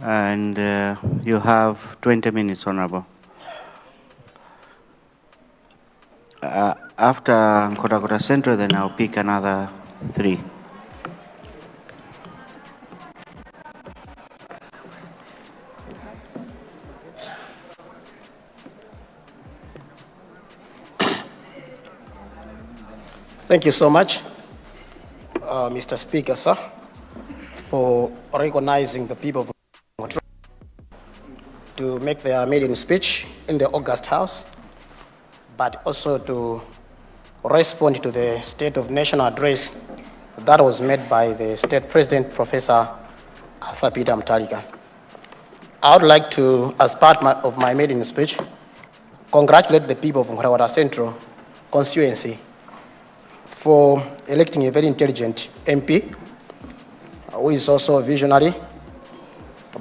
And you have 20 minutes, Honorable. After Nkhotakota Central, then I'll pick another 3. Thank you so much, Mr. Speaker, sir, for recognizing the people of Nkhotakota to make their maiden speech in the August House, but also to respond to the State of National Address that was made by the State President, Professor Arthur Peter Mutharika. I would like to, as part of my maiden speech, congratulate the people of Nkhotakota Central constituency for electing a very intelligent MP, who is also visionary,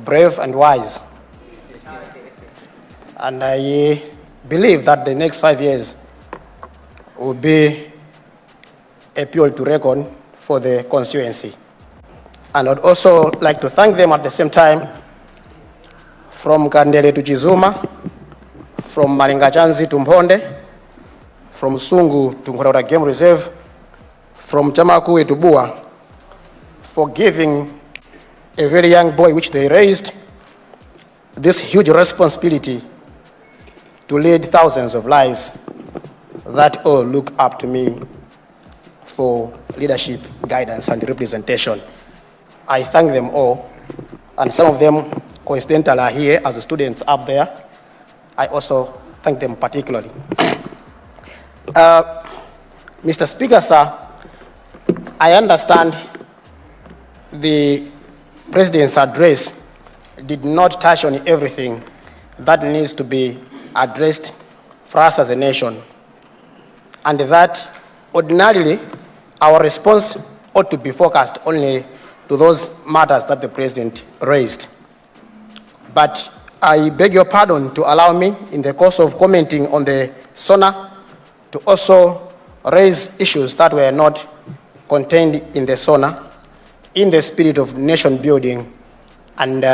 brave and wise. And I believe that the next 5 years will be a period to reckon for the constituency. And I'd also like to thank them at the same time, from Kandele to Chizuma, from Malingachanzi to Mphonde, from Sungu to Nkhotakota Game Reserve, from Chamakwe to Bua, for giving a very young boy, which they raised, this huge responsibility to lead thousands of lives that all look up to me for leadership, guidance, and representation. I thank them all, and some of them coincidentally are here as the students up there. I also thank them particularly. Mr. Speaker, sir, I understand the President's address did not touch on everything that needs to be addressed for us as a nation, and that ordinarily our response ought to be focused only to those matters that the President raised. But I beg your pardon to allow me, in the course of commenting on the SONA, to also raise issues that were not contained in the SONA, in the spirit of nation building and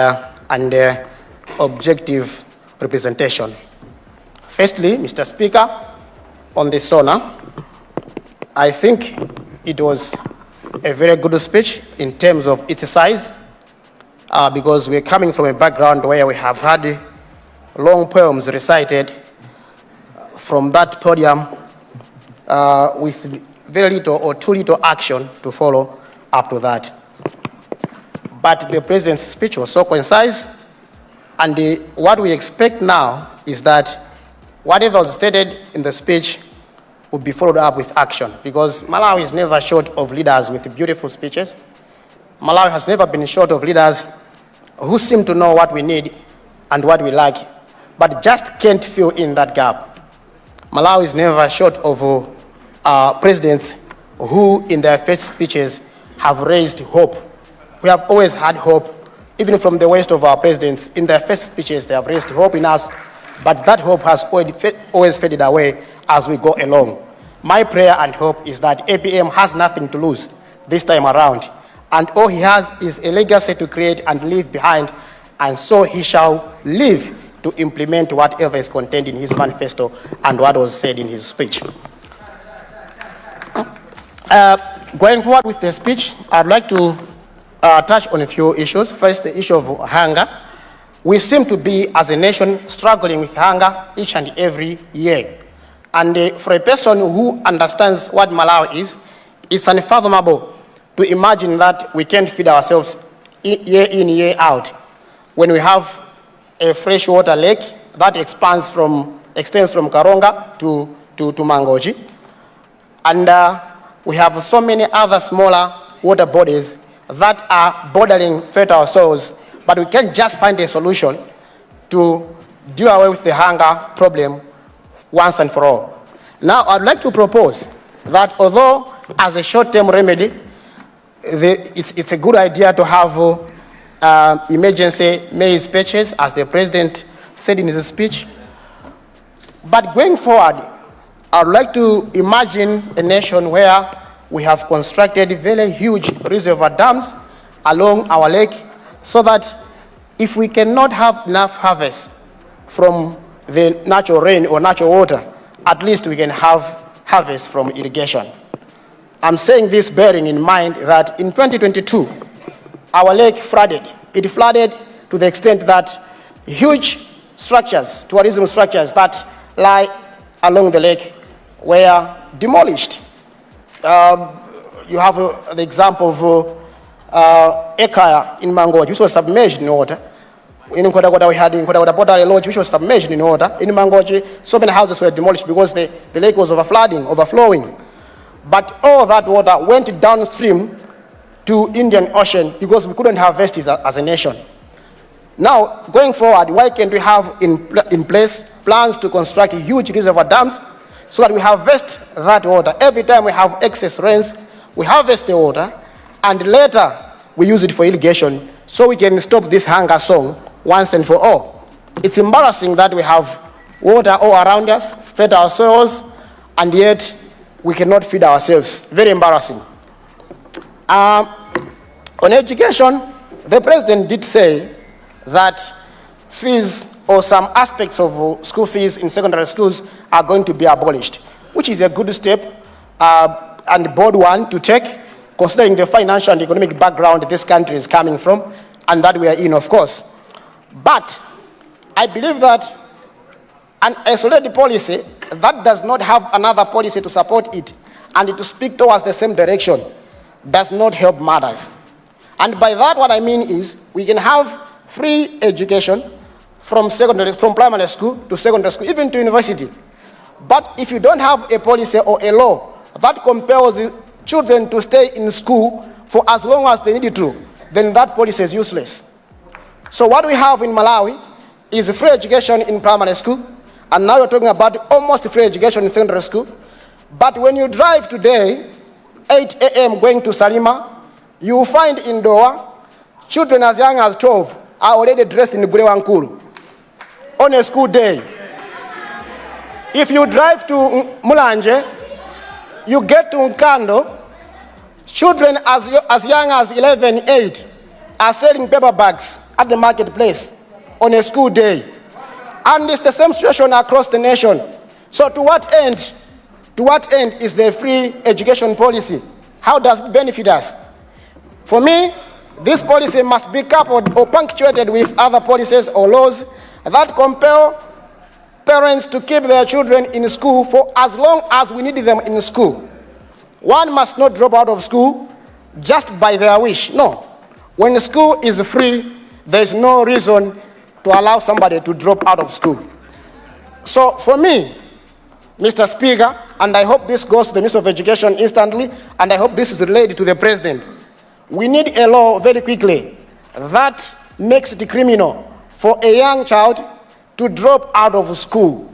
objective representation. Firstly, Mr. Speaker, on the SONA, I think it was a very good speech in terms of its size, because we're coming from a background where we have had long poems recited from that podium with very little or too little action to follow up to that. But the President's speech was so concise, and what we expect now is that whatever was stated in the speech will be followed up with action, because Malawi is never short of leaders with beautiful speeches. Malawi has never been short of leaders who seem to know what we need and what we like, but just can't fill in that gap. Malawi is never short of presidents who, in their first speeches, have raised hope. We have always had hope, even from the worst of our presidents. In their first speeches, they have raised hope in us, but that hope has always faded away as we go along. My prayer and hope is that APM has nothing to lose this time around, and all he has is a legacy to create and leave behind, and so he shall live to implement whatever is contained in his manifesto and what was said in his speech. Going forward with the speech, I'd like to touch on a few issues. First, the issue of hunger. We seem to be, as a nation, struggling with hunger each and every year. And for a person who understands what Malawi is, it's unfathomable to imagine that we can't feed ourselves year in, year out, when we have a freshwater lake that extends from Karonga to Mangochi. And we have so many other smaller water bodies that are bordering fertile soils, but we can't just find a solution to do away with the hunger problem once and for all. Now, I'd like to propose that although as a short-term remedy, it's a good idea to have emergency maize patches, as the President said in his speech. But going forward, I'd like to imagine a nation where we have constructed very huge reservoir dams along our lake, so that if we cannot have enough harvest from the natural rain or natural water, at least we can have harvest from irrigation. I'm saying this bearing in mind that in 2022, our lake flooded. It flooded to the extent that huge structures, tourism structures that lie along the lake were demolished. You have the example of Ekaya in Mangochi, which was submerged in water. In Nkota we had in Nkota Pottery Lodge, which was submerged in water. In Mangochi, so many houses were demolished because the lake was overflowing. But all that water went downstream to Indian Ocean because we couldn't harvest it as a nation. Now, going forward, why can't we have in place plans to construct huge reservoir dams so that we harvest that water? Every time we have excess rains, we harvest the water, and later we use it for irrigation so we can stop this hunger song once and for all. It's embarrassing that we have water all around us, fed our soils, and yet we cannot feed ourselves. Very embarrassing. On education, the president did say that fees or some aspects of school fees in secondary schools are going to be abolished, which is a good step and bold one to take, considering the financial and economic background this country is coming from and that we are in, of course. But I believe that an isolated policy that does not have another policy to support it and to speak towards the same direction does not help matters. And by that, what I mean is we can have free education from primary school to secondary school, even to university. But if you don't have a policy or a law that compels children to stay in school for as long as they need to, then that policy is useless. So what we have in Malawi is free education in primary school, and now we're talking about almost free education in secondary school. But when you drive today, 8 a.m. going to Chilima, you will find in Doha, children as young as 12 are already dressed in Mkulu on a school day. If you drive to Mulanje, you get to Nkando, children as young as 11, 8 are selling paper bags at the marketplace on a school day. And it's the same situation across the nation. So to what end is the free education policy? How does it benefit us? For me, this policy must be coupled or punctuated with other policies or laws that compel parents to keep their children in school for as long as we need them in school. One must not drop out of school just by their wish. No. When school is free, there is no reason to allow somebody to drop out of school. So for me, Mr. Speaker, and I hope this goes to the Minister of Education instantly, and I hope this is relayed to the President, we need a law very quickly that makes it criminal for a young child to drop out of school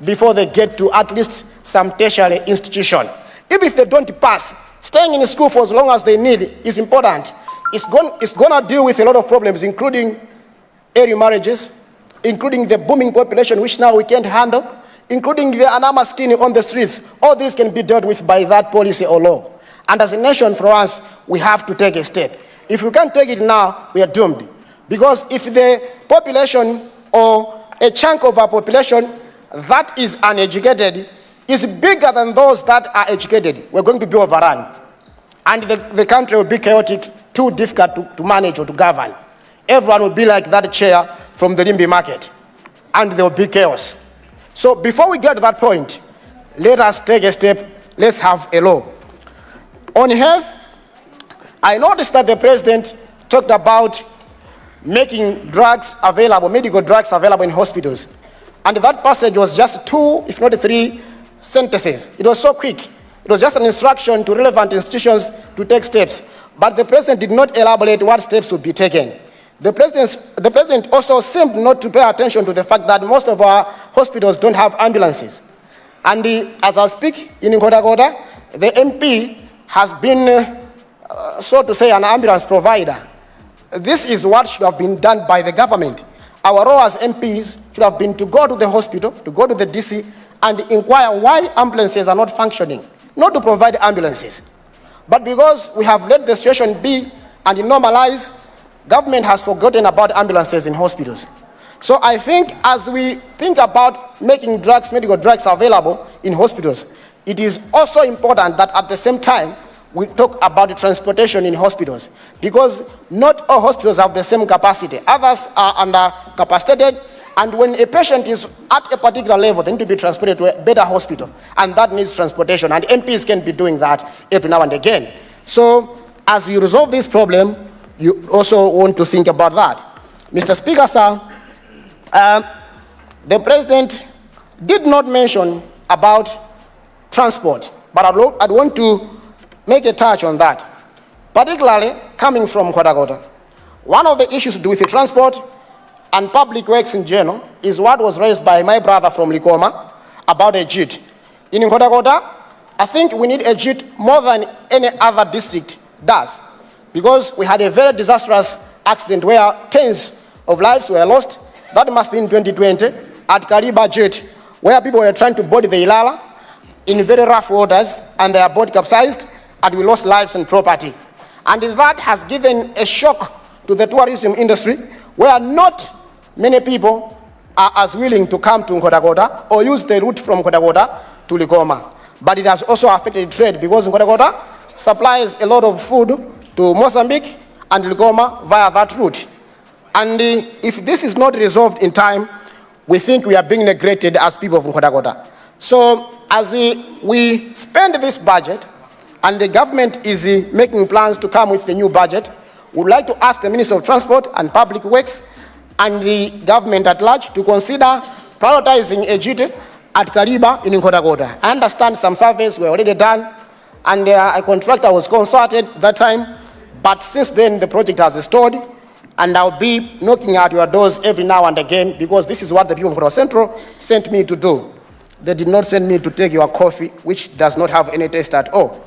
before they get to at least some tertiary institution. Even if they don't pass, staying in school for as long as they need is important. It's going to deal with a lot of problems, including early marriages, including the booming population, which now we can't handle, including the anonymous skin on the streets. All this can be dealt with by that policy or law. And as a nation, for us, we have to take a step. If we can't take it now, we are doomed. Because if the population or a chunk of our population that is uneducated is bigger than those that are educated, we're going to be overrun. And the country will be chaotic, too difficult to manage or to govern. Everyone will be like that chair from the Limbi market, and there will be chaos. So before we get to that point, let us take a step. Let's have a law. On health, I noticed that the president talked about making drugs available, medical drugs available in hospitals. And that passage was just 2, if not 3 sentences. It was so quick. It was just an instruction to relevant institutions to take steps. But the president did not elaborate what steps would be taken. The president also seemed not to pay attention to the fact that most of our hospitals don't have ambulances. And as I speak in Nkota, the MP has been, so to say, an ambulance provider. This is what should have been done by the government. Our role as MPs should have been to go to the hospital, to go to the DC, and inquire why ambulances are not functioning, not to provide ambulances. But because we have let the situation be and normalize, government has forgotten about ambulances in hospitals. So I think as we think about making drugs, medical drugs available in hospitals, it is also important that at the same time, we talk about the transportation in hospitals, because not all hospitals have the same capacity. Others are undercapacitated, and when a patient is at a particular level, they need to be transported to a better hospital, and that needs transportation, and MPs can be doing that every now and again. So as we resolve this problem, you also want to think about that. Mr. Speaker, sir, the President did not mention about transport, but I'd want to make a touch on that, particularly coming from Nkhotakota. One of the issues to do with the transport and public works in general is what was raised by my brother from Likoma about a JIT. In Nkhotakota, I think we need a JIT more than any other district does, because we had a very disastrous accident where tens of lives were lost. That must be in 2020 at Kariba JIT, where people were trying to board the Ilala in very rough waters, and their boat capsized, and we lost lives and property. And that has given a shock to the tourism industry, where not many people are as willing to come to Nkhotakota or use the route from Nkhotakota to Likoma. But it has also affected trade, because Nkhotakota supplies a lot of food to Mozambique and Likoma via that route. And if this is not resolved in time, we think we are being neglected as people of Nkhotakota. So as we spend this budget, and the government is making plans to come with the new budget, we would like to ask the Minister of Transport and Public Works and the government at large to consider prioritizing a JIT at Kariba in Nkhotakota. I understand some surveys were already done, and a contractor was consulted that time, but since then the project has stalled, and I'll be knocking at your doors every now and again, because this is what the people of Nkhotakota Central sent me to do. They did not send me to take your coffee, which does not have any taste at all.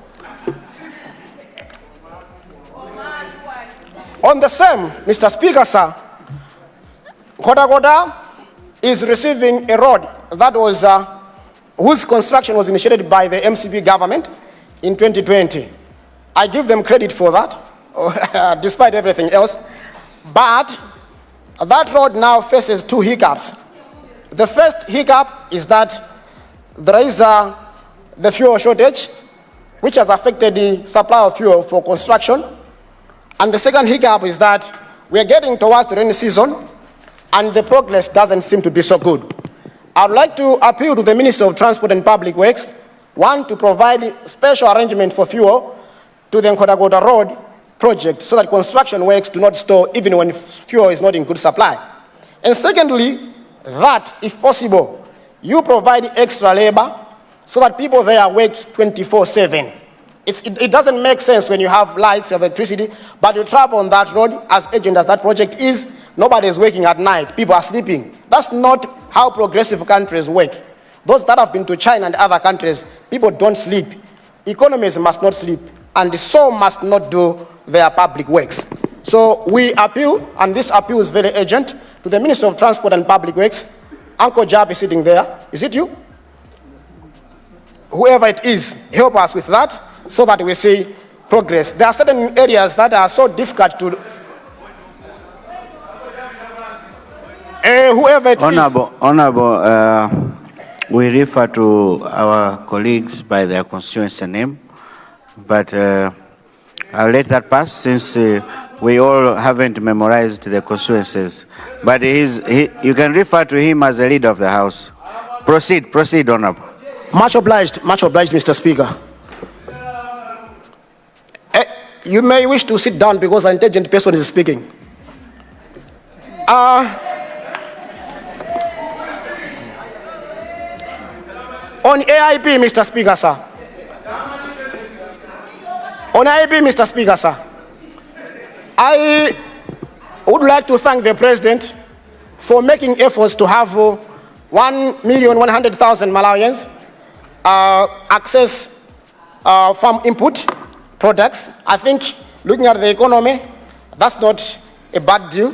On the same, Mr. Speaker, sir, Nkhotakota is receiving a road that was, whose construction was initiated by the MCP government in 2020. I give them credit for that, despite everything else. But that road now faces two hiccups. The first hiccup is that there is the fuel shortage, which has affected the supply of fuel for construction. And the second hiccup is that we are getting towards the rainy season, and the progress doesn't seem to be so good. I'd like to appeal to the Minister of Transport and Public Works, one, to provide special arrangement for fuel to the Nkhotakota Road project, so that construction works do not stall even when fuel is not in good supply. And secondly, that, if possible, you provide extra labor so that people there work 24/7. It doesn't make sense when you have lights, you have electricity, but you travel on that road, as urgent as that project is, nobody is working at night, people are sleeping. That's not how progressive countries work. Those that have been to China and other countries, people don't sleep. Economies must not sleep, and so must not do their public works. So we appeal, and this appeal is very urgent, to the Minister of Transport and Public Works. Uncle Jab is sitting there. Is it you? Whoever it is, help us with that, so that we see progress. There are certain areas that are so difficult to... whoever it is... Honorable, we refer to our colleagues by their constituency name, but I'll let that pass, since we all haven't memorized the constituencies. But you can refer to him as the leader of the House. Proceed, Honorable. Much obliged, Mr. Speaker. You may wish to sit down because an intelligent person is speaking. On AIP, Mr. Speaker, sir. On AIP, Mr. Speaker, sir. I would like to thank the President for making efforts to have 1,100,000 Malawians access farm input products. I think, looking at the economy, that's not a bad deal.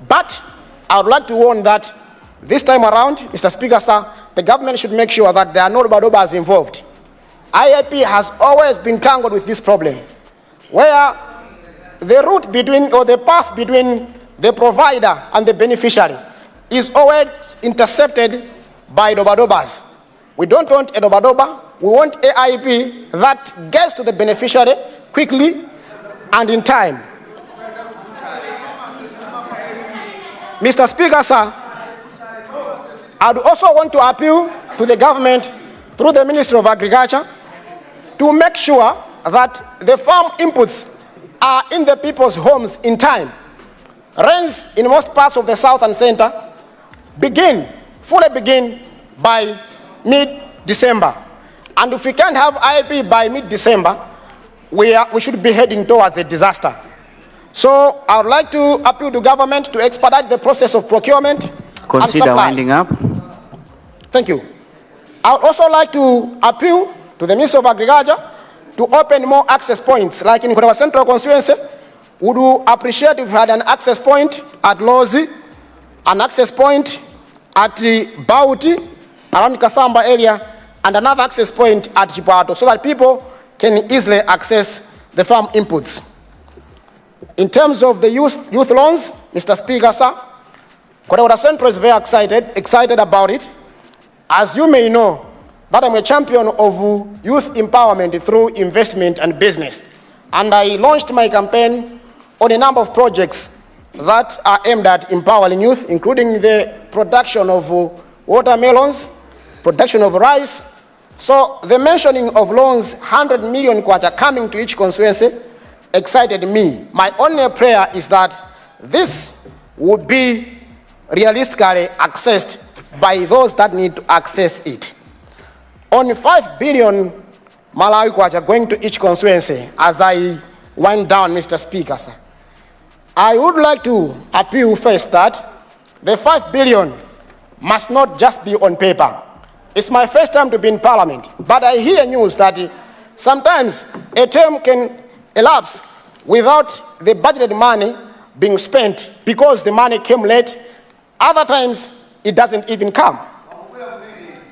But I would like to warn that this time around, Mr. Speaker, sir, the government should make sure that there are no robber-robbers involved. IIP has always been tangled with this problem, where the route between, or the path between the provider and the beneficiary is always intercepted by dobadobas. We don't want a dobadoba, we want AIP that gets to the beneficiary quickly and in time. Mr. Speaker, sir, I'd also want to appeal to the government through the Ministry of Agriculture to make sure that the farm inputs are in the people's homes in time. Rains in most parts of the south and center fully begin by mid-December. And if we can't have IIP by mid-December, we should be heading towards a disaster. So I would like to appeal to government to expedite the process of procurement. Consider winding up. Thank you. I would also like to appeal to the Minister of Agriculture to open more access points. Like in Kwavutaso Central Constituency, we would appreciate if we had an access point at Ngozi, an access point at the Bauti, around Kasamba area, and another access point at Chipato, so that people can easily access the farm inputs. In terms of the youth loans, Mr. Speaker, sir, Kwavutaso Central is very excited about it. As you may know, that I'm a champion of youth empowerment through investment and business. And I launched my campaign on a number of projects that are aimed at empowering youth, including the production of watermelons, production of rice. So the mentioning of loans, 100 million kwacha coming to each constituency, excited me. My only prayer is that this would be realistically accessed by those that need to access it. Only 5 billion Malawi kwacha going to each constituency. As I wind down, Mr. Speaker, sir, I would like to appeal first that the 5 billion must not just be on paper. It's my first time to be in Parliament, but I hear news that sometimes a term can elapse without the budgeted money being spent because the money came late. Other times, it doesn't even come.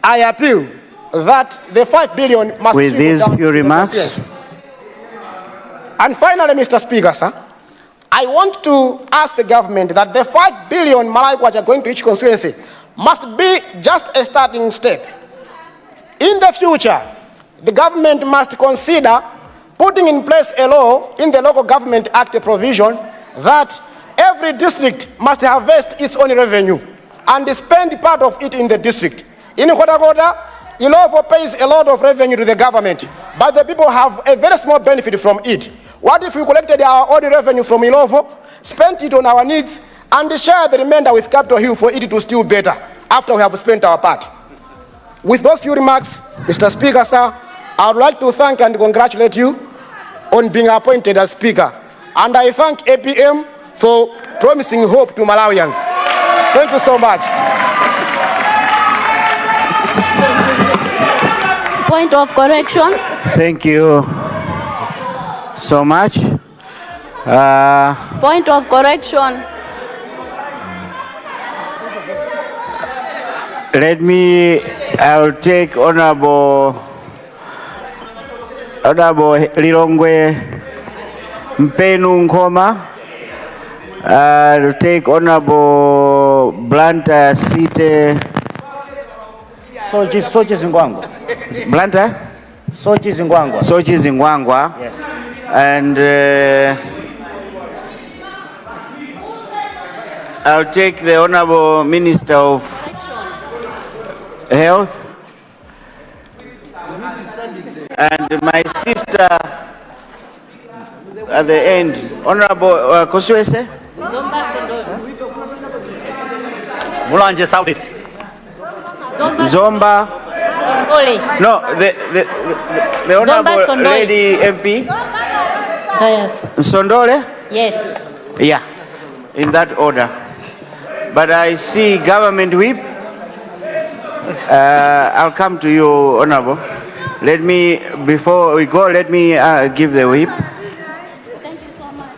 I appeal that the 5 billion must with these few remarks. And finally, Mr. Speaker, sir, I want to ask the government that the 5 billion Malawi kwacha going to each constituency must be just a starting step. In the future, the government must consider putting in place a law in the Local Government Act provision that every district must harvest its own revenue and spend part of it in the district. In Kota, Ilovo pays a lot of revenue to the government, but the people have a very small benefit from it. What if we collected our own revenue from Ilovo, spent it on our needs, and share the remainder with Capitol Hill for it to still better after we have spent our part? With those few remarks, Mr. Speaker, sir, I would like to thank and congratulate you on being appointed as Speaker. And I thank APM for promising hope to Malawians. Thank you so much. Point of correction. Thank you so much. Point of correction. I'll take Honorable Lilongwe Mpenu Nkoma. I'll take Honorable Blanta Site. Sochi Zingwangwa. Blanta? Sochi Zingwangwa. Sochi Zingwangwa. Yes. And I'll take the Honorable Minister of Health. And my sister at the end, Honorable Kosuese? Mulanje Southeast. Zomba. No, the Honorable Sondole. Lady MP. Yes. Sondole? Yes. Yeah, in that order. But I see Government Whip. I'll come to you, Honorable. Before we go, let me give the whip. Thank you so much.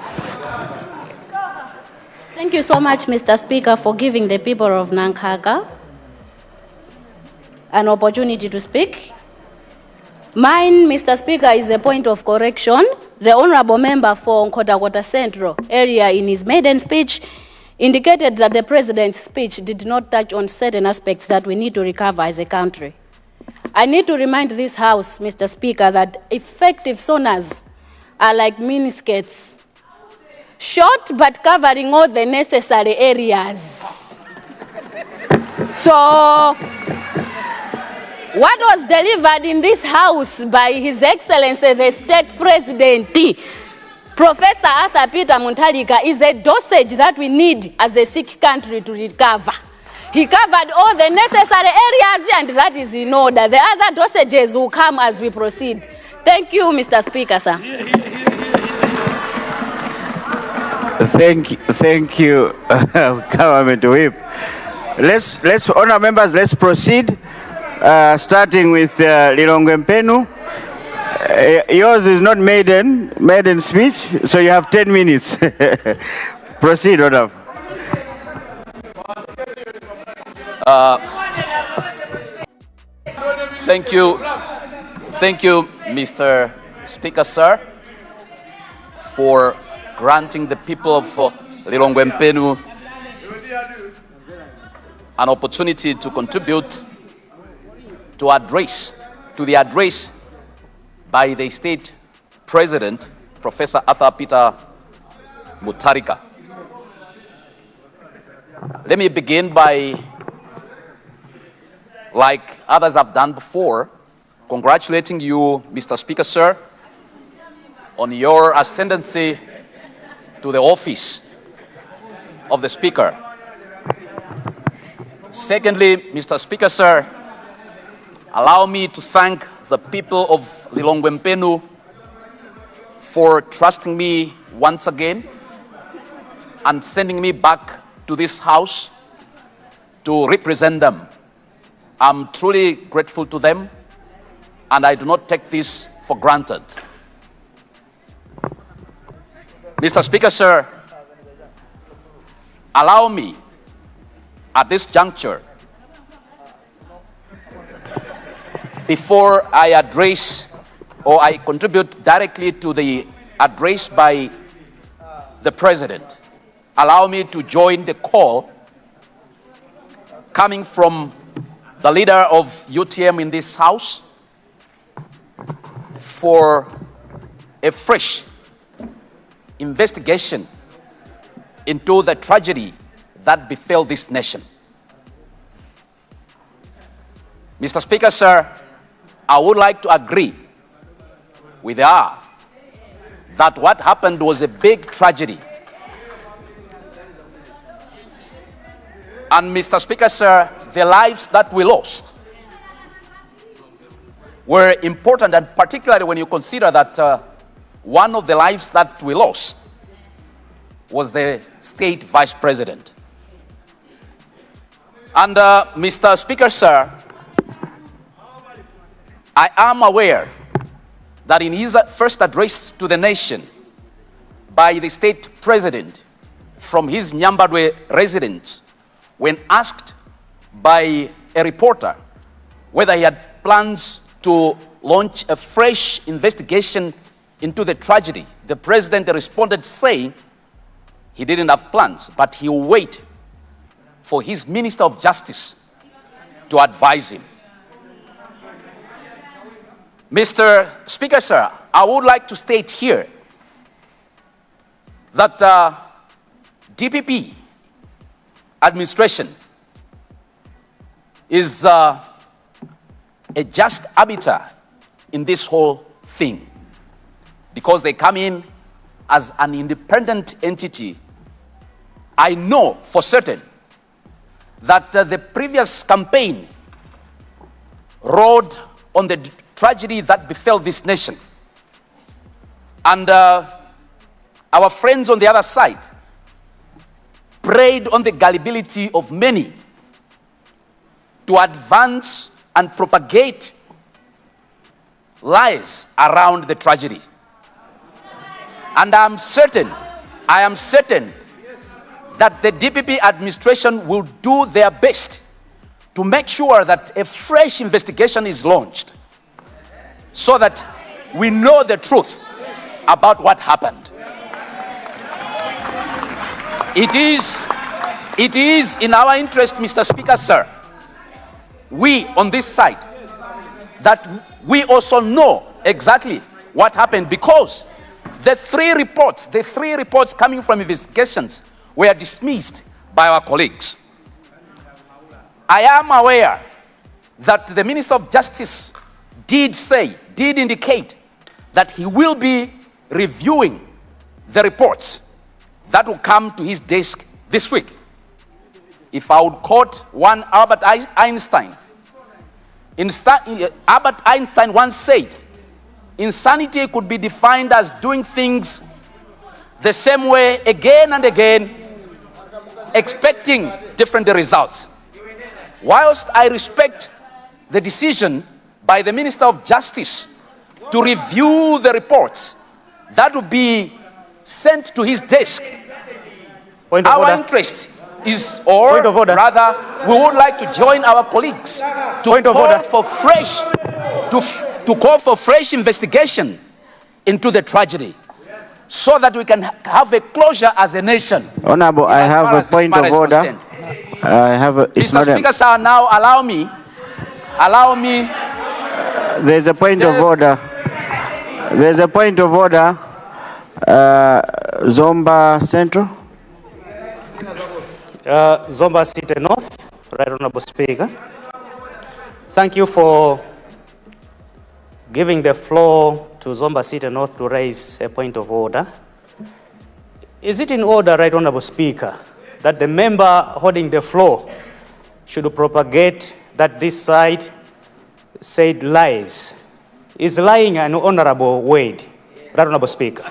Thank you so much, Mr. Speaker, for giving the people of Nankaga an opportunity to speak. Mine, Mr. Speaker, is a point of correction the honorable member for Kwavutaso Central area in his maiden speech indicated that the president's speech did not touch on certain aspects that we need to recover as a country. I need to remind this House, Mr. Speaker, that effective SONAs are like miniskirts, short but covering all the necessary areas. So, what was delivered in this House by His Excellency the State President, Professor Arthur Peter Mutharika, is a dosage that we need as a sick country to recover. He covered all the necessary areas, and that is in order. The other dosages will come as we proceed. Thank you, Mr. Speaker, sir. Thank you, Government Whip. Let's honor members. Let's proceed. Starting with Lilongwe Mpenu. Yours is not maiden speech, so you have 10 minutes. Proceed, Honor. Thank you, Mr. Speaker, sir, for granting the people of Lilongwe Mpenu an opportunity to contribute to the address by the State President, Professor Arthur Peter Mutharika. Let me begin by, like others have done before, congratulating you, Mr. Speaker, sir, on your ascendancy to the office of the Speaker. Secondly, Mr. Speaker, sir, allow me to thank the people of Lilongwe Mpenu for trusting me once again and sending me back to this House to represent them. I'm truly grateful to them, and I do not take this for granted. Mr. Speaker, sir, allow me at this juncture, before I address or I contribute directly to the address by the President, allow me to join the call coming from the leader of UTM in this House for a fresh investigation into the tragedy that befell this nation. Mr. Speaker, sir, I would like to agree with her that what happened was a big tragedy. And Mr. Speaker, sir, the lives that we lost were important, and particularly when you consider that one of the lives that we lost was the State Vice President. And Mr. Speaker, sir, I am aware that in his first address to the nation by the State President from his Nyambadwe residence, when asked by a reporter whether he had plans to launch a fresh investigation into the tragedy, the President responded saying he didn't have plans, but he will wait for his Minister of Justice to advise him. Mr. Speaker, sir, I would like to state here that DPP administration is a just arbiter in this whole thing, because they come in as an independent entity. I know for certain that the previous campaign rode on the tragedy that befell this nation. And our friends on the other side preyed on the gullibility of many to advance and propagate lies around the tragedy. And I am certain that the DPP administration will do their best to make sure that a fresh investigation is launched so that we know the truth about what happened. It is in our interest, Mr. Speaker, sir, we on this side, that we also know exactly what happened, because the three reports coming from investigations were dismissed by our colleagues. I am aware that the Minister of Justice did indicate that he will be reviewing the reports that will come to his desk this week. If I would quote one Albert Einstein, Albert Einstein once said, insanity could be defined as doing things the same way again and again, expecting different results. Whilst I respect the decision by the Minister of Justice to review the reports that will be sent to his desk, our interest is, or rather, we would like to join our colleagues to call for fresh investigation into the tragedy, so that we can have a closure as a nation. Honorable, I have a point of order. Mr. Speaker, sir, now allow me. There's a point of order. There's a point of order. Zomba Central. Zomba City North, Right Honorable Speaker. Thank you for giving the floor to Zomba City North to raise a point of order. Is it in order, Right Honorable Speaker, that the member holding the floor should propagate that this side said lies? Is lying an honorable word, Right Honorable Speaker?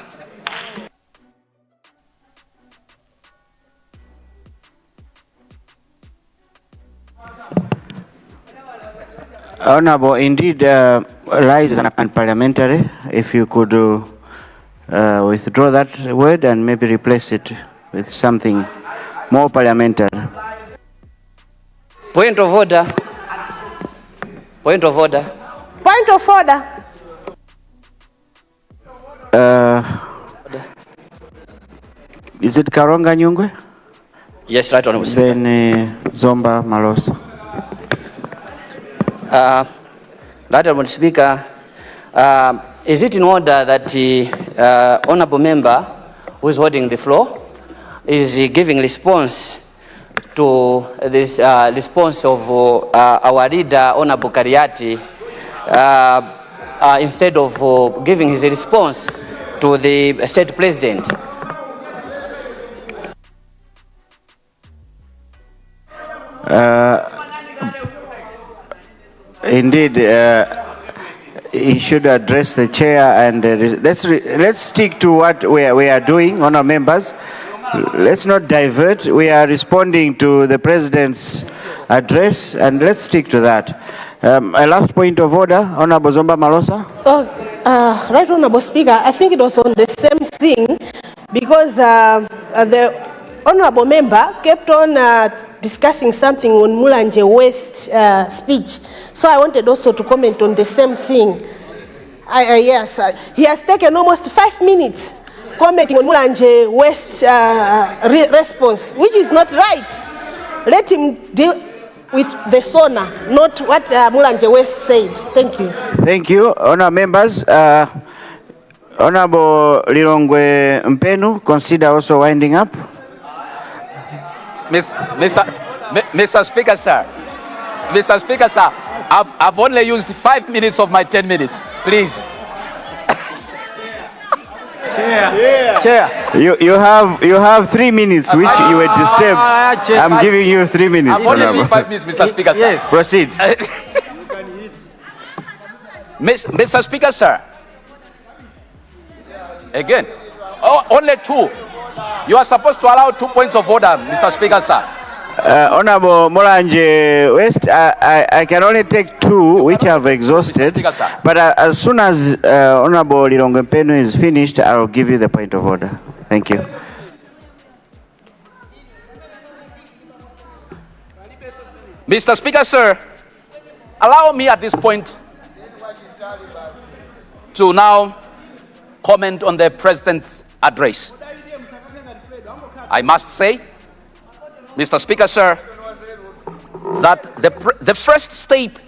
Honorable, indeed, lies is unparliamentary. If you could withdraw that word and maybe replace it with something more parliamentary. Point of order. Point of order. Point of order. Is it Karonga Nyungwe? Yes, Right Honorable Speaker. Then Zomba Malosa. Right Honorable Speaker, is it in order that the honorable member who is holding the floor is giving response to this response of our leader, Honorable Kaliati, instead of giving his response to the state president? Indeed, he should address the chair, and let's stick to what we are doing, honour members. Let's not divert. We are responding to the president's address, and let's stick to that. A last point of order, Honourable Zomba Malosa. Right Honourable Speaker, I think it was on the same thing, because the honourable member kept on discussing something on Mulanje West speech. So I wanted also to comment on the same thing. Yes, he has taken almost 5 minutes commenting on Mulanje West response, which is not right. Let him deal with the SONA, not what Mulanje West said. Thank you. Thank you, honour members. Honourable Lirongwe Mpenu, consider also winding up. Mr. Speaker, sir. Mr. Speaker, sir, I've only used 5 minutes of my 10 minutes. Please. Chair. You have 3 minutes, which you were disturbed. Chair, I'm giving you 3 minutes. I've only used 5 minutes, Mr. Speaker, sir. Yes. Proceed. Mr. Speaker, sir. Again. Oh, only 2. You are supposed to allow 2 points of order, Mr. Speaker, sir. Honorable Mulanje West, I can only take 2, which I've exhausted. But as soon as Honorable Lirongwe Mpenu is finished, I'll give you the point of order. Thank you. Mr. Speaker, sir, allow me at this point to now comment on the President's address. I must say, Mr. Speaker, sir, that the first step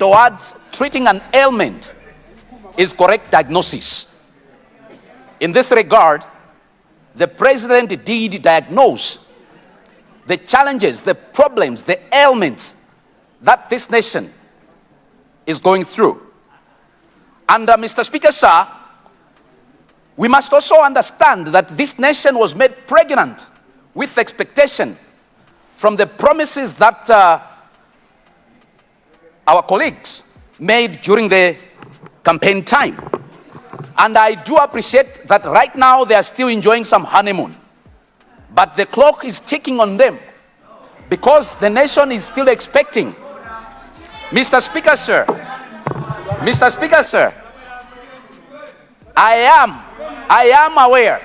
towards treating an ailment is correct diagnosis. In this regard, the President did diagnose the challenges, the problems, the ailments that this nation is going through. And Mr. Speaker, sir, we must also understand that this nation was made pregnant with expectation from the promises that our colleagues made during the campaign time. And I do appreciate that right now they are still enjoying some honeymoon. But the clock is ticking on them because the nation is still expecting. Mr. Speaker, sir, I am aware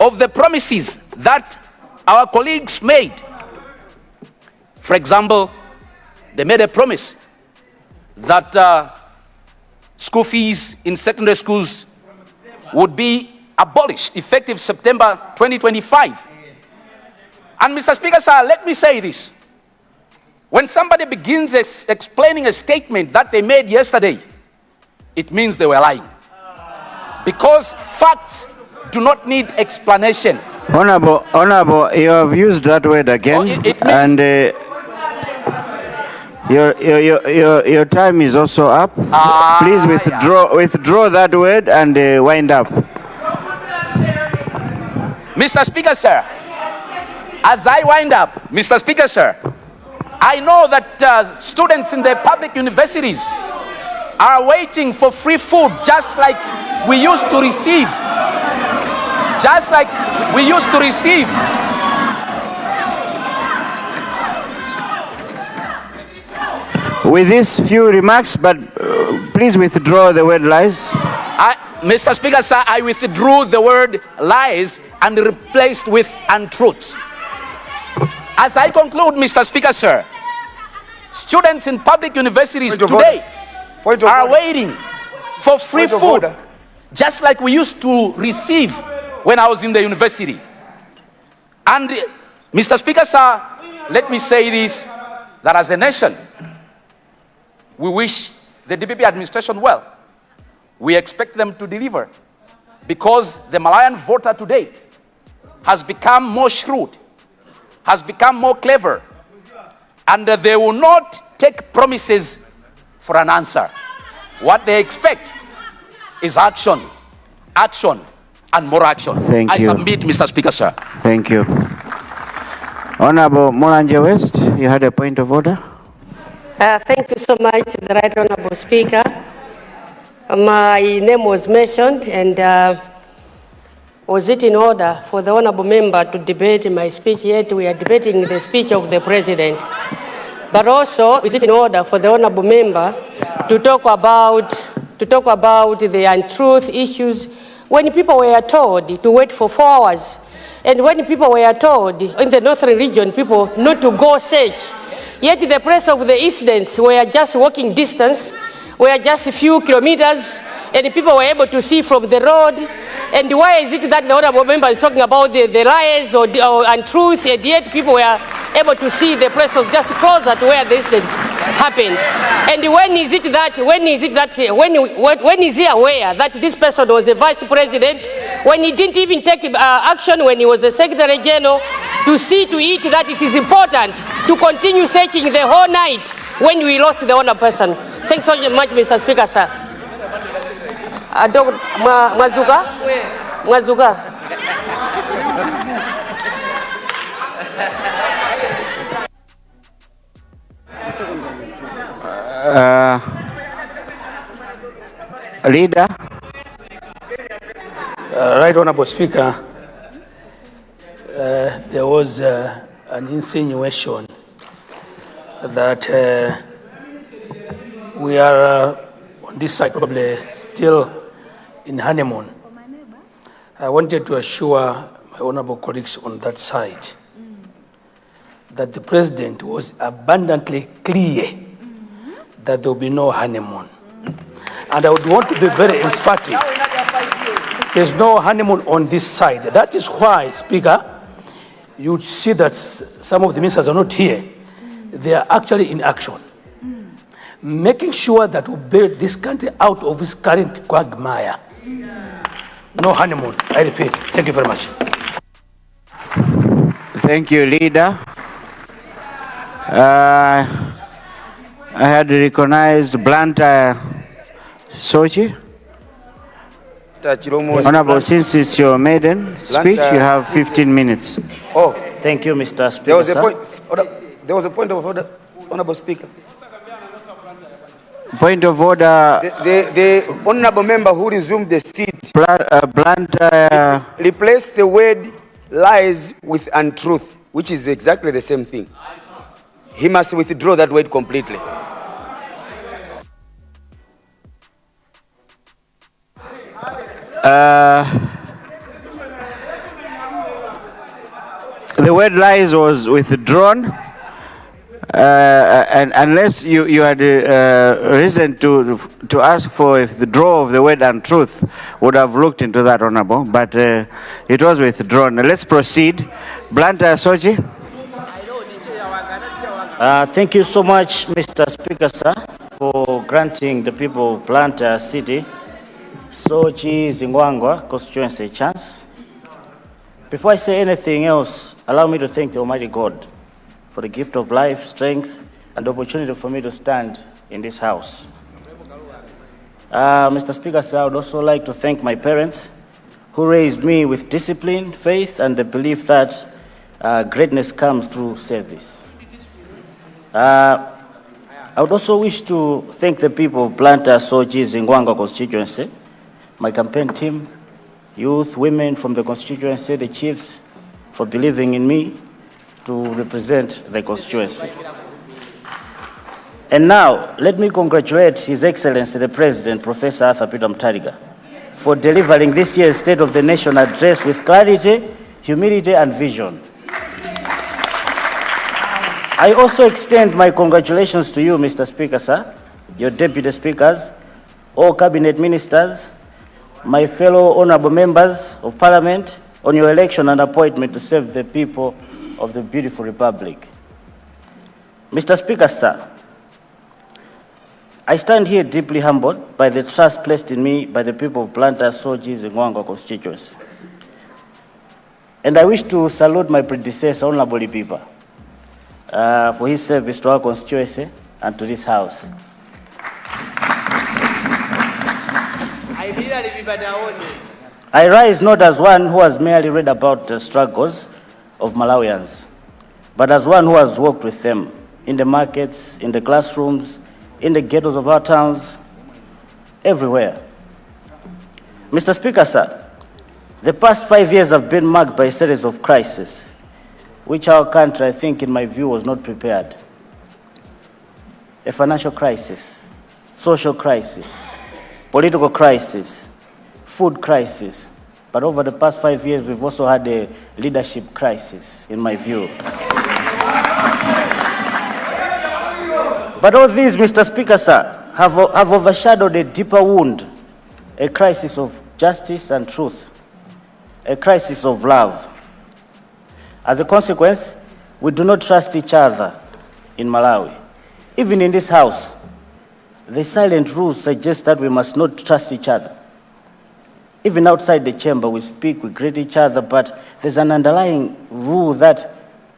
of the promises that our colleagues made. For example, they made a promise that school fees in secondary schools would be abolished effective September 2025. And Mr. Speaker, sir, let me say this. When somebody begins explaining a statement that they made yesterday, it means they were lying. Because facts do not need explanation. Honorable, you have used that word again, and your time is also up. Please withdraw that word and wind up. Mr. Speaker, sir, as I wind up, Mr. Speaker, sir, I know that students in the public universities are waiting for free food just like we used to receive. Just like we used to receive. With these few remarks, but please withdraw the word lies. Mr. Speaker, sir, I withdrew the word lies and replaced with untruths. As I conclude, Mr. Speaker, sir, students in public universities today are waiting for free food, just like we used to receive when I was in the university. And Mr. Speaker, sir, let me say this, that as a nation, we wish the DPP administration well. We expect them to deliver because the Malayan voter today has become more shrewd, has become more clever, and they will not take promises for an answer. What they expect is action, action, and more action. Thank you. I submit, Mr. Speaker, sir. Thank you. Honorable Mulanje West, you had a point of order. Thank you so much, the Right Honorable Speaker. My name was mentioned, and was it in order for the Honorable Member to debate my speech? Yet we are debating the speech of the President. But also, is it in order for the Honorable Member to talk about the untruth issues when people were told to wait for 4 hours, and when people were told in the northern region, people not to go search, yet the press of the incidents were just walking distance, were just a few kilometers, and people were able to see from the road. And why is it that the Honorable Member is talking about the lies or untruth, and yet people were able to see the press was just closer to where the incident happened? And when is he aware that this person was a vice president when he didn't even take action when he was a Secretary General to see to it that it is important to continue searching the whole night when we lost the other person? Thanks so much, Mr. Speaker, sir. Mwazuka. Leader. Right Honorable Speaker, there was an insinuation that we are on this side probably still in honeymoon. I wanted to assure my honorable colleagues on that side that the President was abundantly clear that there will be no honeymoon. And I would want to be very emphatic There's no honeymoon on this side. That is why, Speaker, you see that some of the ministers are not here. They are actually in action, making sure that we build this country out of its current quagmire. No honeymoon, I repeat. Thank you very much. Thank you, Leader. I had recognized Blantyre Sochi. Honorable, since it's your maiden speech, you have 15 minutes. Oh, Thank you, Mr. Speaker. there was a sir. point. There was a point of order, Honorable Speaker. Point of order, The honorable member who resumed the seat Blantyre. replaced the word lies with untruth, which is exactly the same thing. He must withdraw that word completely. The word lies was withdrawn, and unless you had reason to ask for a withdrawal of the word untruth, would have looked into that, Honorable, but it was withdrawn. Let's proceed. Blantyre Sochi. Thank you so much, Mr. Speaker, sir, for granting the people of Blantyre City, Sochi, Zingwangwa constituency a chance. Before I say anything else, allow me to thank the Almighty God for the gift of life, strength, and the opportunity for me to stand in this house. Mr. Speaker, sir, I would also like to thank my parents who raised me with discipline, faith, and the belief that greatness comes through service. I would also wish to thank the people of Blantyre, Sochi, Zingwangwa constituency, my campaign team, youth, women from the constituency, the chiefs, for believing in me to represent the constituency. And now, let me congratulate His Excellency the President, Professor Arthur Peter Mutharika, for delivering this year's State of the Nation address with clarity, humility, and vision. I also extend my congratulations to you, Mr. Speaker, sir, your deputy speakers, all cabinet ministers, my fellow honorable members of parliament, on your election and appointment to serve the people of the beautiful republic. Mr. Speaker, sir, I stand here deeply humbled by the trust placed in me by the people of Blantyre, Sochi, Zingwangwa constituency. And I wish to salute my predecessor, Honorable Lipipa, for his service to our constituency and to this house. I rise not as one who has merely read about the struggles of Malawians, but as one who has worked with them in the markets, in the classrooms, in the ghettos of our towns, everywhere. Mr. Speaker, sir, the past 5 years have been marked by a series of crises, which our country, I think, in my view, was not prepared. A financial crisis, social crisis, political crisis, food crisis. But over the past 5 years, we've also had a leadership crisis, in my view. But all these, Mr. Speaker, sir, have overshadowed a deeper wound, a crisis of justice and truth, a crisis of love. As a consequence, we do not trust each other in Malawi. Even in this house, the silent rules suggest that we must not trust each other. Even outside the chamber, we speak, we greet each other, but there's an underlying rule that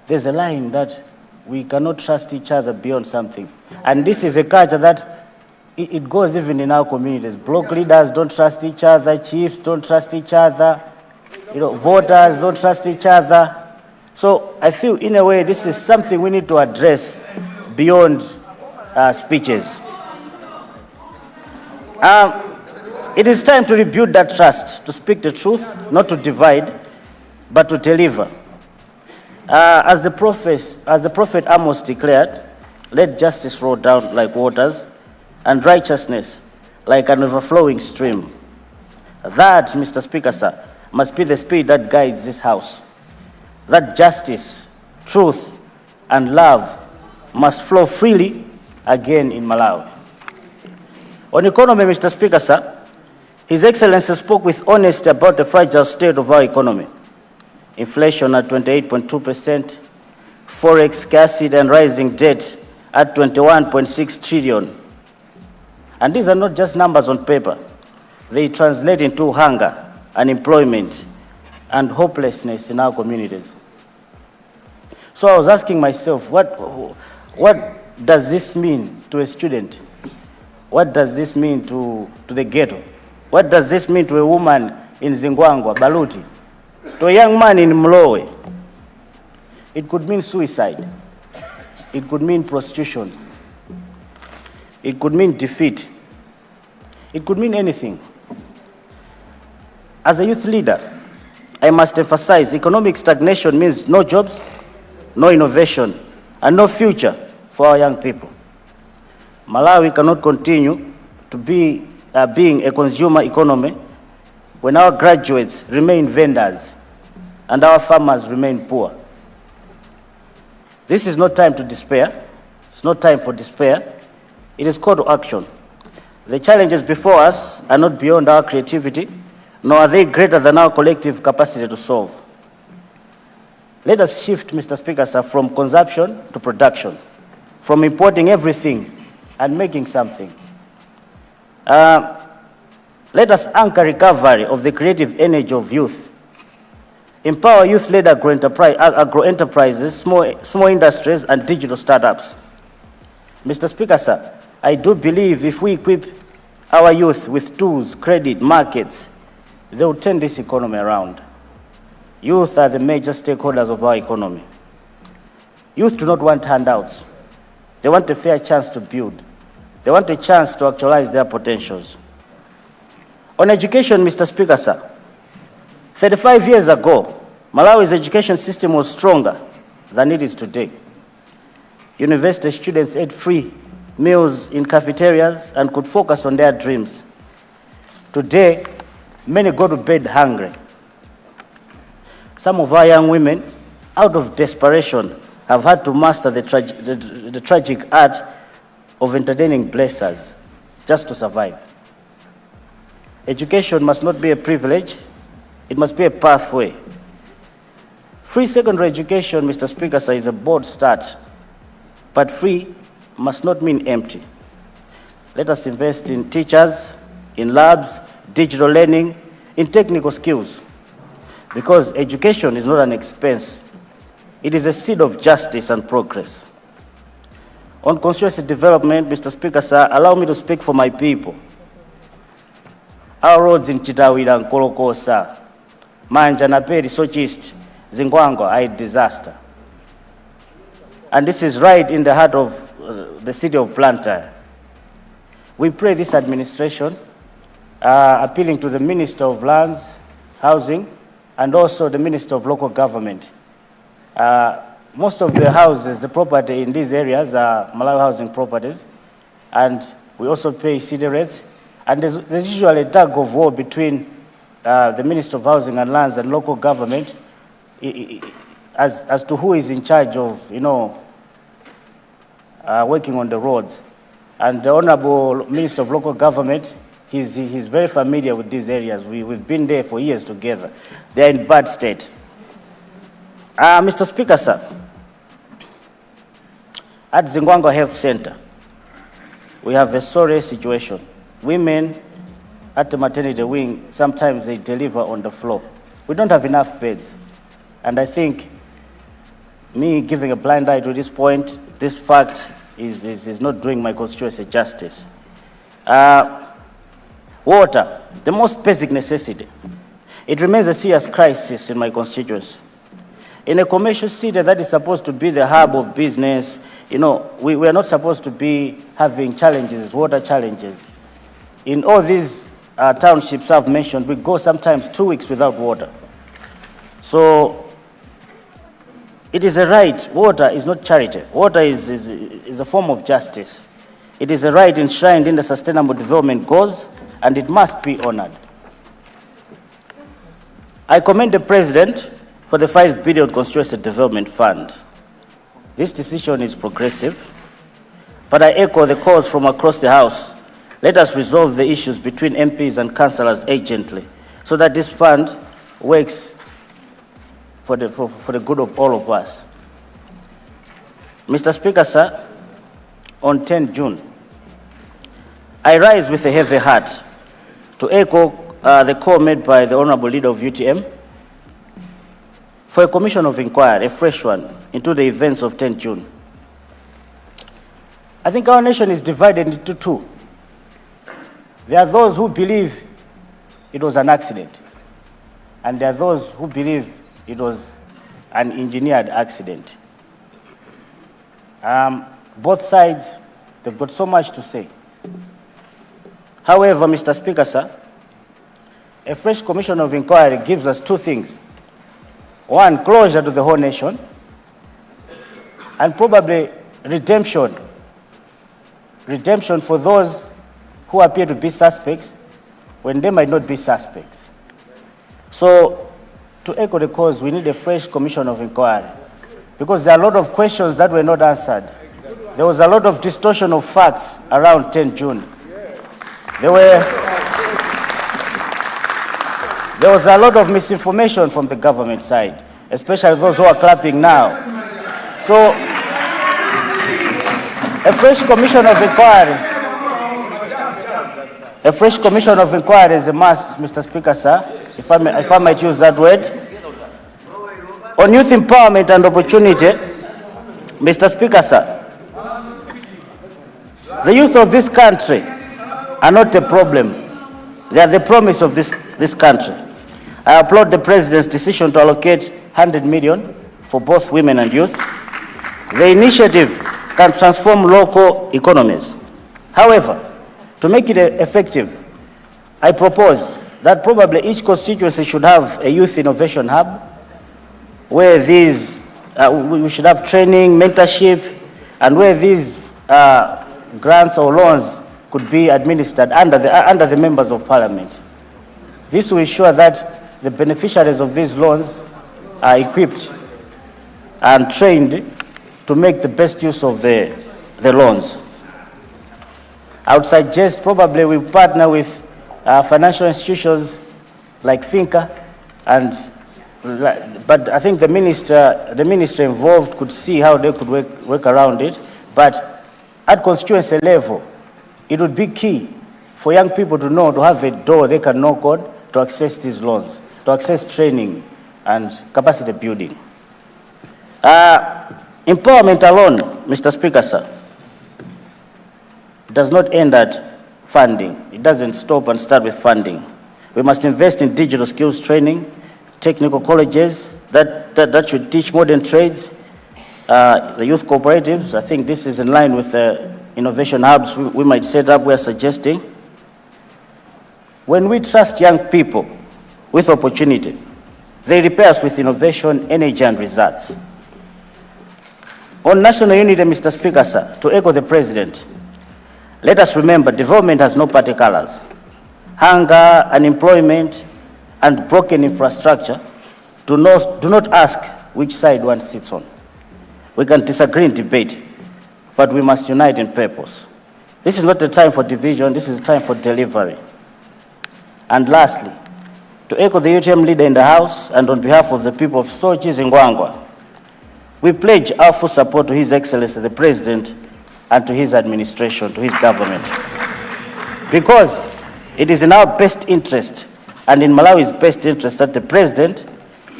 there's a line that we cannot trust each other beyond something. And this is a culture that it goes even in our communities. Block leaders don't trust each other, chiefs don't trust each other, voters don't trust each other. So I feel, in a way, this is something we need to address beyond speeches. It is time to rebuild that trust, to speak the truth, not to divide, but to deliver. As the prophet Amos declared, let justice roll down like waters, and righteousness like an overflowing stream. That, Mr. Speaker, sir, must be the spirit that guides this house. That justice, truth, and love must flow freely again in Malawi. On economy, Mr. Speaker, sir, His Excellency spoke with honesty about the fragile state of our economy. Inflation at 28.2%, forex scarcity and rising debt at 21.6 trillion. And these are not just numbers on paper. They translate into hunger, unemployment, and hopelessness in our communities. So I was asking myself, what does this mean to a student? What does this mean to the ghetto? What does this mean to a woman in Zingwangwa, Baluti? To a young man in Mlowe? It could mean suicide. It could mean prostitution. It could mean defeat. It could mean anything. As a youth leader, I must emphasize economic stagnation means no jobs, no innovation, and no future for our young people. Malawi cannot continue to be being a consumer economy when our graduates remain vendors and our farmers remain poor. This is not time to despair. It's not time for despair. It is call to action. The challenges before us are not beyond our creativity, nor are they greater than our collective capacity to solve. Let us shift, Mr. Speaker, sir, from consumption to production, from importing everything and making something. Let us anchor recovery of the creative energy of youth. Empower youth-led agro-enterprises, small industries, and digital startups. Mr. Speaker, sir, I do believe if we equip our youth with tools, credit, markets, they will turn this economy around. Youth are the major stakeholders of our economy. Youth do not want handouts. They want a fair chance to build. They want a chance to actualize their potentials. On education, Mr. Speaker, sir, 35 years ago, Malawi's education system was stronger than it is today. University students ate free meals in cafeterias and could focus on their dreams. Today, many go to bed hungry. Some of our young women, out of desperation, have had to master the tragic art of entertaining blessers just to survive. Education must not be a privilege, it must be a pathway. Free secondary education, Mr. Speaker, sir, is a bold start, but free must not mean empty. Let us invest in teachers, in labs, digital learning, in technical skills, because education is not an expense. It is a seed of justice and progress. On constituency development, Mr. Speaker, sir, allow me to speak for my people. Our roads in Chitawira and Kolokosa, Manja, Naperi, Sochist, Zingwangwa are a disaster. And this is right in the heart of the city of Blantyre. We pray this administration, appealing to the Minister of Lands, Housing, and also the Minister of Local Government. Most of the houses, the property in these areas are Malawi housing properties, and we also pay city rates. And there's usually a tug of war between the Minister of Housing and Lands and local government as to who is in charge of, working on the roads. And the Honorable Minister of Local Government, he's very familiar with these areas. We've been there for years together. They're in bad state. Mr. Speaker, sir, at Zingwangwa Health Center, we have a sorry situation. Women at the maternity wing, sometimes they deliver on the floor. We don't have enough beds. And I think me giving a blind eye to this point, this fact is not doing my constituency justice. Water, the most basic necessity. It remains a serious crisis in my constituency. In a commercial city that is supposed to be the hub of business, we are not supposed to be having challenges, water challenges. In all these townships I've mentioned, we go sometimes 2 weeks without water. So it is a right. Water is not charity. Water is a form of justice. It is a right enshrined in the Sustainable Development Goals, and it must be honored. I commend the President for the 5 billion Constituency Development Fund. This decision is progressive, but I echo the calls from across the House. let us resolve the issues between MPs and councillors urgently so that this fund works for the good of all of us. Mr. Speaker, sir, on 10 June, I rise with a heavy heart to echo the call made by the Honorable Leader of UTM for a commission of inquiry, a fresh one, into the events of 10 June. I think our nation is divided into two. There are those who believe it was an accident, and there are those who believe it was an engineered accident. Both sides, they've got so much to say. However, Mr. Speaker, sir, a fresh commission of inquiry gives us two things. One, closure to the whole nation, and probably redemption. Redemption for those who appear to be suspects when they might not be suspects. So, to echo the cause, we need a fresh commission of inquiry, because there are a lot of questions that were not answered. There was a lot of distortion of facts around 10 June. There was a lot of misinformation from the government side, especially those who are clapping now. So, a fresh commission of inquiry is a must, Mr. Speaker, sir, if I might use that word. On youth empowerment and opportunity, Mr. Speaker, sir, the youth of this country are not the problem. They are the promise of this country. I applaud the President's decision to allocate 100 million for both women and youth. The initiative can transform local economies. However, to make it effective, I propose that probably each constituency should have a youth innovation hub where we should have training, mentorship, and where these grants or loans could be administered under the members of parliament. This will ensure that the beneficiaries of these loans are equipped and trained to make the best use of the loans. I would suggest probably we partner with financial institutions like Finca, but I think the minister involved could see how they could work around it. But at constituency level, it would be key for young people to know, to have a door they can knock on to access these loans, to access training and capacity building. Empowerment alone, Mr. Speaker, sir, does not end at funding. It doesn't stop and start with funding. We must invest in digital skills training, technical colleges that should teach modern trades, the youth cooperatives. I think this is in line with the innovation hubs we might set up, we are suggesting. When we trust young people with opportunity, they repay us with innovation, energy, and results. On national unity, Mr. Speaker, sir, to echo the President, let us remember development has no party colors. Hunger, unemployment, and broken infrastructure do not ask which side one sits on. We can disagree in debate, but we must unite in purpose. This is not the time for division, this is the time for delivery. And lastly, to echo the UTM leader in the House and on behalf of the people of Sochi Zingwangwa, we pledge our full support to His Excellency the President and to his administration, to his government. Because it is in our best interest and in Malawi's best interest that the President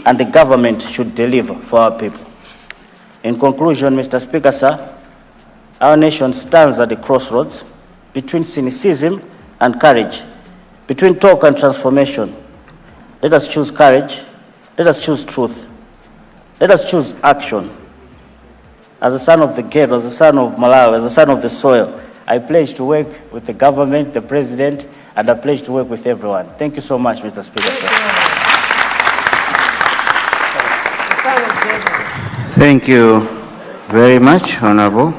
and the government should deliver for our people. In conclusion, Mr. Speaker, sir, our nation stands at the crossroads between cynicism and courage, between talk and transformation. Let us choose courage, let us choose truth, let us choose action. As a son of the ghetto, as a son of Malawi, as a son of the soil, I pledge to work with the government, the President, and I pledge to work with everyone. Thank you so much, Mr. Speaker, sir. Thank you very much, Honorable.